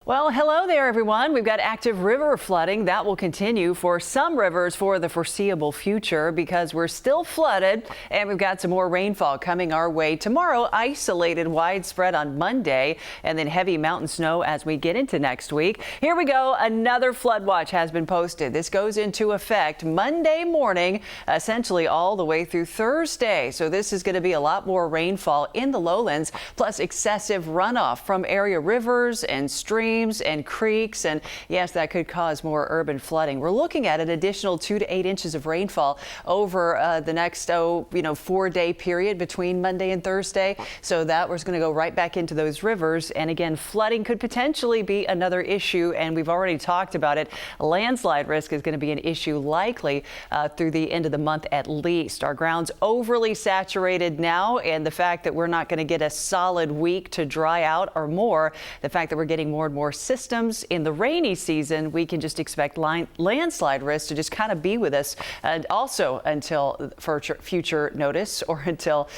Well, hello there, everyone. We've got active river flooding that will continue for some rivers for the foreseeable future because we're still flooded, and we've got some more rainfall coming our way tomorrow, isolated widespread on Monday, and then heavy mountain snow as we get into next week. Here we go. Another flood watch has been posted. This goes into effect Monday morning, essentially all the way through Thursday. So this is going to be a lot more rainfall in the lowlands, plus excessive runoff from area rivers and streams and creeks, and yes, that could cause more urban flooding. We're looking at an additional 2 to 8 inches of rainfall over the next 4-day period between Monday and Thursday. So that was going to go right back into those rivers, and again, flooding could potentially be another issue, and we've already talked about it. Landslide risk is going to be an issue likely through the end of the month at least. Our ground's overly saturated now, and the fact that we're not going to get a solid week to dry out or more, the fact that we're getting more and more systems in the rainy season, we can just expect landslide risk to just kind of be with us, and also until future notice or until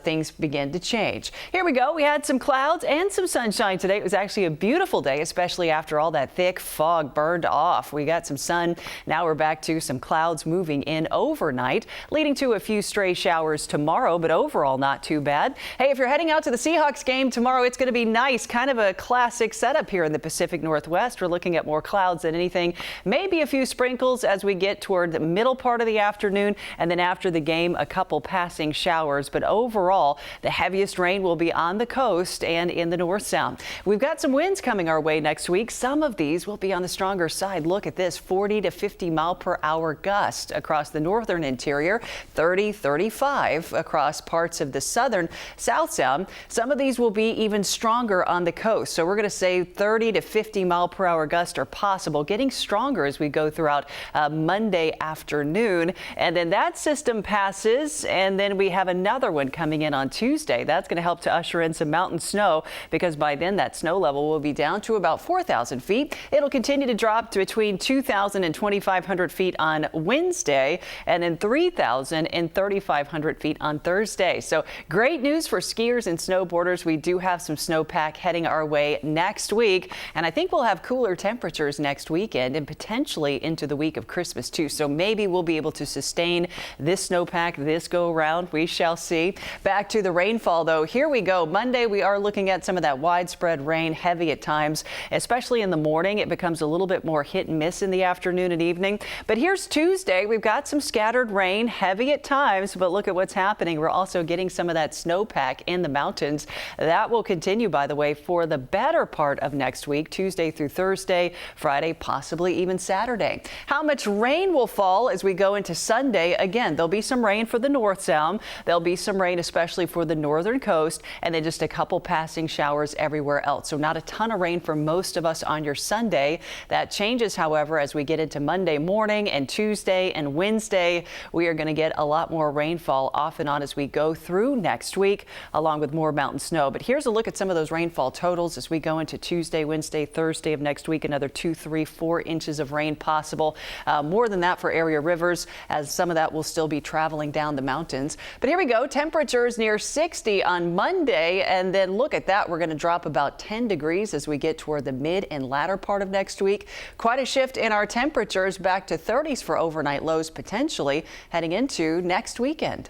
things begin to change. Here we go. We had some clouds and some sunshine today. It was actually a beautiful day, especially after all that thick fog burned off. We got some sun. Now we're back to some clouds moving in overnight, leading to a few stray showers tomorrow, but overall not too bad. Hey, if you're heading out to the Seahawks game tomorrow, it's going to be nice, kind of a classic setup here in the Pacific Northwest. We're looking at more clouds than anything, maybe a few sprinkles as we get toward the middle part of the afternoon, and then after the game a couple passing showers, but overall the heaviest rain will be on the coast and in the North Sound. We've got some winds coming our way next week. Some of these will be on the stronger side. Look at this, 40 to 50 mile per hour gust across the northern interior, 30-35 across parts of the southern South Sound. Some of these will be even stronger on the coast, so we're going to say 30 to 50 mile per hour gusts are possible, getting stronger as we go throughout Monday afternoon. And then that system passes, and then we have another one coming in on Tuesday. That's going to help to usher in some mountain snow, because by then that snow level will be down to about 4,000 feet. It'll continue to drop to between 2,000 and 2,500 feet on Wednesday, and then 3,000 and 3,500 feet on Thursday. So great news for skiers and snowboarders. We do have some snowpack heading our way next week, and I think we'll have cooler temperatures next weekend and potentially into the week of Christmas too. So maybe we'll be able to sustain this snowpack this go around. We shall see. Back to the rainfall though. Here we go. Monday we are looking at some of that widespread rain, heavy at times, especially in the morning. It becomes a little bit more hit and miss in the afternoon and evening. But here's Tuesday. We've got some scattered rain, heavy at times, but look at what's happening. We're also getting some of that snowpack in the mountains. That will continue, by the way, for the better part of next week, Tuesday through Thursday, Friday, possibly even Saturday. How much rain will fall as we go into Sunday? Again, there'll be some rain for the North Sound. There'll be some rain, especially for the northern coast, and then just a couple passing showers everywhere else. So not a ton of rain for most of us on your Sunday. That changes, however, as we get into Monday morning and Tuesday and Wednesday. We are going to get a lot more rainfall off and on as we go through next week, along with more mountain snow. But here's a look at some of those rainfall totals as we go into Tuesday, Wednesday, Thursday of next week. Another 2, 3, 4 inches of rain possible. More than that for area rivers, as some of that will still be traveling down the mountains. But here we go. Temperatures near 60 on Monday. And then look at that. We're going to drop about 10 degrees as we get toward the mid and latter part of next week. Quite a shift in our temperatures, back to 30s for overnight lows potentially heading into next weekend.